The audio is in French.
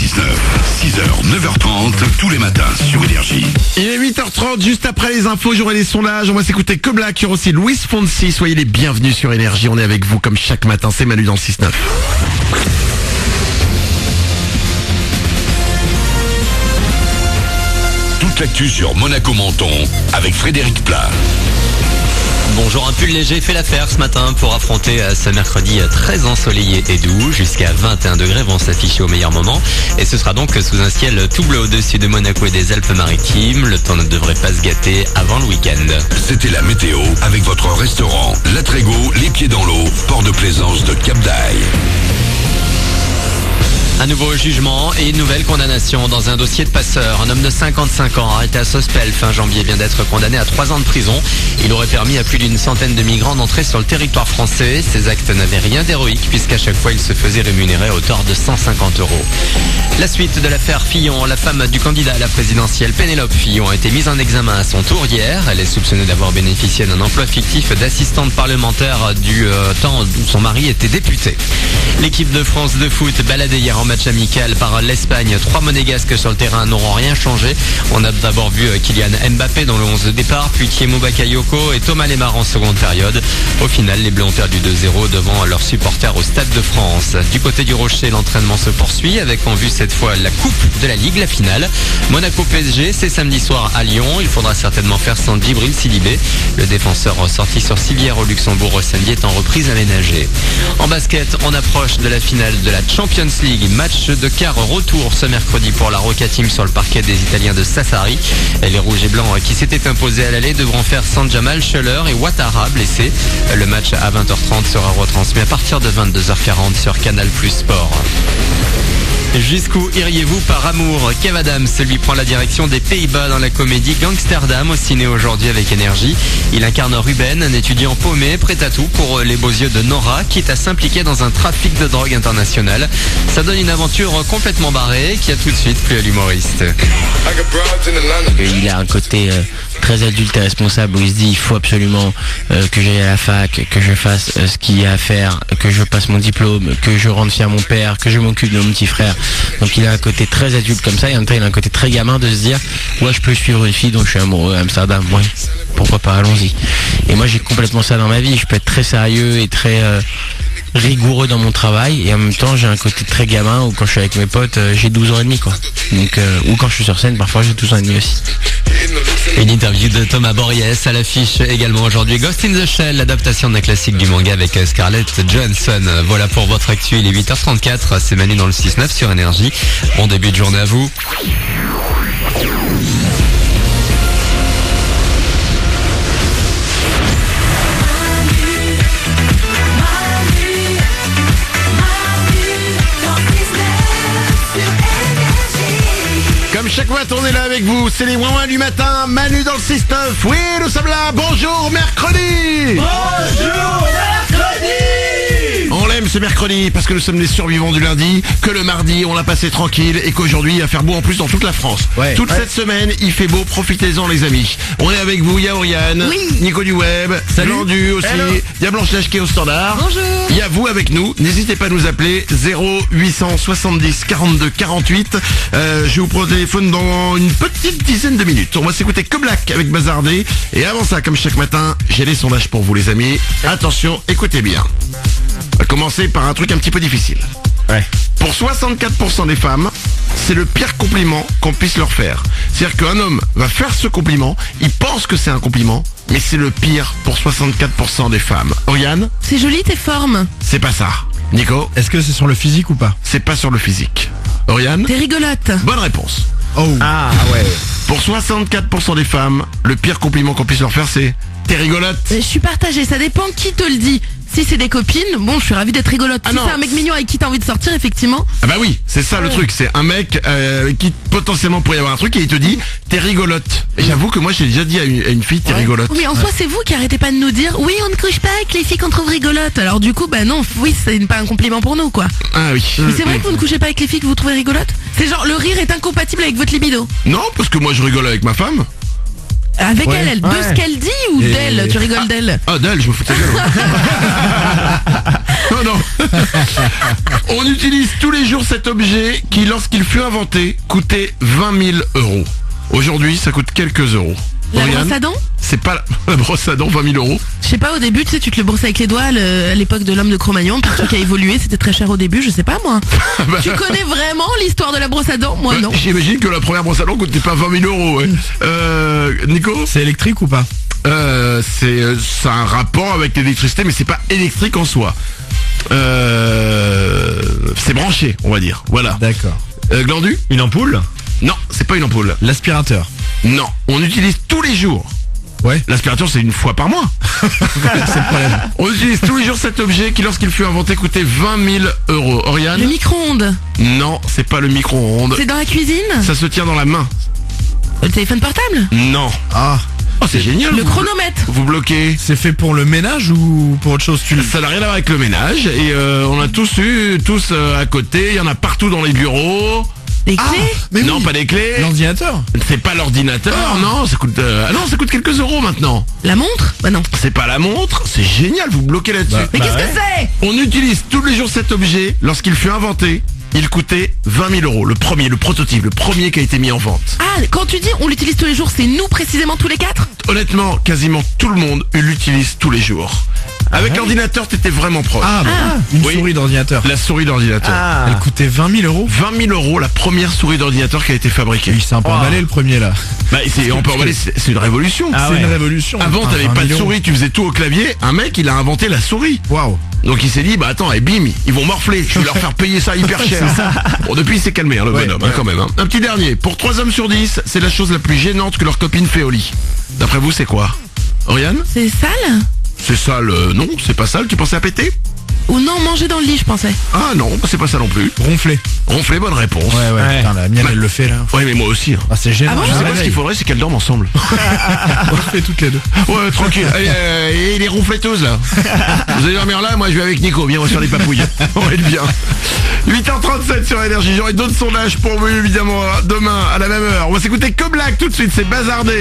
6-9. 6h, 9h30, tous les matins sur Énergie. Il est 8h30, juste après les infos, j'aurai les sondages. On va s'écouter Que Black, il y aura aussi Luis Fonsi. Soyez les bienvenus sur Énergie. On est avec vous comme chaque matin. C'est Manu dans le 6-9. Toute l'actu sur Monaco Menton avec Frédéric Plat. Bonjour, un pull léger fait l'affaire ce matin pour affronter ce mercredi très ensoleillé et doux. Jusqu'à 21 degrés vont s'afficher au meilleur moment. Et ce sera donc sous un ciel tout bleu au-dessus de Monaco et des Alpes-Maritimes. Le temps ne devrait pas se gâter avant le week-end. C'était la météo avec votre restaurant La Trégo, les pieds dans l'eau, port de plaisance de Cap d'Aille. Un nouveau jugement et une nouvelle condamnation dans un dossier de passeur. Un homme de 55 ans arrêté à Sospel fin janvier vient d'être condamné à 3 ans de prison. Il aurait permis à plus d'une centaine de migrants d'entrer sur le territoire français. Ces actes n'avaient rien d'héroïque puisqu'à chaque fois il se faisait rémunérer à hauteur de 150 €. La suite de l'affaire Fillon, la femme du candidat à la présidentielle Pénélope Fillon a été mise en examen à son tour hier. Elle est soupçonnée d'avoir bénéficié d'un emploi fictif d'assistante parlementaire du temps où son mari était député. L'équipe de France de foot baladée hier en match amical par l'Espagne. 3 monégasques sur le terrain n'auront rien changé. On a d'abord vu Kylian Mbappé dans le 11 de départ, puis Thiemo Bakayoko et Thomas Lemar en seconde période. Au final, les Bleus ont perdu 2-0 devant leurs supporters au Stade de France. Du côté du Rocher, l'entraînement se poursuit avec en vue cette fois la Coupe de la Ligue, la finale. Monaco PSG, c'est samedi soir à Lyon. Il faudra certainement faire sans Djibril Sidibé. Le défenseur sorti sur civière au Luxembourg samedi est en reprise aménagée. En basket, on approche de la finale de la Champions League. Match de quart retour ce mercredi pour la Roca Team sur le parquet des Italiens de Sassari. Les Rouges et Blancs qui s'étaient imposés à l'aller devront faire sans Jamal Schuller et Ouattara blessés. Le match à 20h30 sera retransmis à partir de 22h40 sur Canal+ Sport. Jusqu'où iriez-vous par amour? Kev Adams lui prend la direction des Pays-Bas dans la comédie Gangsterdam au ciné aujourd'hui avec Énergie. Il incarne Ruben, un étudiant paumé, prêt à tout pour les beaux yeux de Nora, quitte à s'impliquer dans un trafic de drogue international. Ça donne une aventure complètement barrée qui a tout de suite plu à l'humoriste. Il a un côté très adulte et responsable où il se dit il faut absolument que j'aille à la fac, que je fasse ce qu'il y a à faire, que je passe mon diplôme, que je rende fier mon père, que je m'occupe de mon petit frère. Donc il a un côté très adulte comme ça et en même temps il a un côté très gamin de se dire ouais je peux suivre une fille dont je suis amoureux à Amsterdam, ouais pourquoi pas, allons-y. Et moi j'ai complètement ça dans ma vie, je peux être très sérieux et très rigoureux dans mon travail et en même temps j'ai un côté très gamin où quand je suis avec mes potes j'ai 12 ans et demi quoi. Donc ou quand je suis sur scène parfois j'ai 12 ans et demi aussi. Une interview de Thomas Borries à l'affiche également aujourd'hui. Ghost in the Shell, l'adaptation d'un classique du manga avec Scarlett Johansson. Voilà pour votre actu, il est 8h34, c'est Manu dans le 6-9 sur Énergie. Bon début de journée à vous. Comme chaque matin, on est là avec vous. C'est les Ouin du matin. Manu dans le 6-9. Oui, nous sommes là. Bonjour, mercredi. Bonjour, mercredi. On l'aime ce mercredi parce que nous sommes les survivants du lundi, que le mardi on l'a passé tranquille et qu'aujourd'hui il va faire beau en plus dans toute la France. Cette semaine il fait beau, profitez-en les amis. On est avec vous, il y a Oriane, Nico du Web, Landu aussi, il y a Blanche-Neige qui est au standard. Bonjour. Il y a vous avec nous, n'hésitez pas à nous appeler 0870 42 48. Je vous prends au téléphone dans une petite dizaine de minutes. On va s'écouter Que Black avec Bazardé. Et avant ça, comme chaque matin, j'ai les sondages pour vous les amis. Attention, écoutez bien. On va commencer par un truc un petit peu difficile. Pour 64% des femmes, c'est le pire compliment qu'on puisse leur faire. C'est-à-dire qu'un homme va faire ce compliment, il pense que c'est un compliment, mais c'est le pire pour 64% des femmes. Oriane? C'est joli tes formes. C'est pas ça. Nico? Est-ce que c'est sur le physique ou pas? C'est pas sur le physique. Oriane? T'es rigolote. Bonne réponse. Oh. Ah ouais. Pour 64% des femmes, le pire compliment qu'on puisse leur faire, c'est t'es rigolote. Je suis partagée, ça dépend qui te le dit. Si c'est des copines, bon, je suis ravie d'être rigolote. Si c'est un mec mignon avec qui t'as envie de sortir, effectivement. Ah bah oui, c'est ça le truc. C'est un mec qui potentiellement pourrait y avoir un truc et il te dit t'es rigolote. Et j'avoue que moi j'ai déjà dit à une fille t'es rigolote. Oui, en soi c'est vous qui arrêtez pas de nous dire oui on ne couche pas avec les filles qu'on trouve rigolotes. Alors du coup bah non, oui c'est pas un compliment pour nous quoi. Ah oui. Mais c'est vrai que vous ne couchez pas avec les filles que vous trouvez rigolotes? C'est genre le rire est incompatible avec votre libido? Non, parce que moi je rigole avec ma femme. Avec elle de ce qu'elle dit ou d'elle? Tu rigoles d'elle? Ah d'elle, je me fous de sa gueule. Non. On utilise tous les jours cet objet qui, lorsqu'il fut inventé, coûtait 20 000 euros. Aujourd'hui, ça coûte quelques euros. La Oriane, brosse à dents? c'est pas la brosse à dents, 20 000 euros. Je sais pas, au début, tu sais, tu te le brossais avec les doigts à l'époque de l'homme de Cro-Magnon, puis le truc a évolué, c'était très cher au début, je sais pas moi. Tu connais vraiment l'histoire de la brosse à dents? Moi non. J'imagine que la première brosse à dents coûtait pas 20 000 euros. Ouais. Nico, C'est électrique ou pas? c'est un rapport avec l'électricité, mais c'est pas électrique en soi. C'est branché, on va dire. Voilà. D'accord. Glandu? Une ampoule? Non, c'est pas une ampoule. L'aspirateur? Non, on utilise tous les jours. Ouais. L'aspirateur, c'est une fois par mois. C'est le problème. On utilise tous les jours cet objet qui, lorsqu'il fut inventé, coûtait 20 000 euros. Oriane? Le micro-ondes, Non, c'est pas le micro-ondes. c'est dans la cuisine? Ça se tient dans la main. Le téléphone portable? Non. Ah, Oh, c'est génial. Le vous- chronomètre? Vous bloquez. c'est fait pour le ménage ou pour autre chose? Ça n'a rien à voir avec le ménage. Et on a tous à côté. Il y en a partout dans les bureaux. Les clés? Mais non, oui. pas les clés. L'ordinateur? C'est pas l'ordinateur. Non, ça coûte. Non, ça coûte quelques euros maintenant. La montre? Bah non. C'est pas la montre. C'est génial. Vous bloquez là-dessus. Bah, Mais qu'est-ce ouais. que c'est? On utilise tous les jours cet objet. Lorsqu'il fut inventé, il coûtait 20 000 euros. Le prototype, le premier qui a été mis en vente. Ah, quand tu dis on l'utilise tous les jours, c'est nous précisément tous les quatre? Honnêtement, quasiment tout le monde l'utilise tous les jours. Avec l'ordinateur, t'étais vraiment proche. Ah, bah, une Oui. souris d'ordinateur. La souris d'ordinateur. Elle coûtait 20 000 euros? 20 000 euros, la première souris d'ordinateur qui a été fabriquée. Oui, c'est un peu emballé le premier là. Bah, on peut emballer, c'est une révolution. C'est une révolution. Avant, t'avais 20 pas de 000 euros. souris, tu faisais tout au clavier. Un mec, il a inventé la souris. Waouh. Donc il s'est dit, bah attends, et bim, ils vont morfler. Je vais leur faire payer ça hyper cher. Bon, depuis, il s'est calmé, hein, le Ouais, bonhomme, ouais. quand même. Hein. Un petit dernier. Pour 3 hommes sur 10, c'est la chose la plus gênante que leur copine fait au lit. D'après vous, c'est quoi? Oriane? C'est sale? C'est sale? Non, c'est pas sale. Tu pensais à péter? Ou non, manger dans le lit, je pensais. Ah non, c'est pas ça non plus. Ronflé. Ronfler, bonne réponse. Ouais. Putain, la mienne, elle le fait là. Ouais, mais moi aussi. Hein. Ah, c'est gênant. Ah bon Je sais pas ce qu'il faudrait, c'est qu'elles dorment ensemble. On le fait toutes les deux. Ouais, tranquille. Allez, et les ronfletteuses là. Vous allez dormir là, moi je vais avec Nico. Viens, on va se faire des papouilles. On va être bien. 8h37 sur Énergie. J'aurai d'autres sondages pour vous évidemment demain à la même heure. On va s'écouter Que Black tout de suite, c'est bazardé.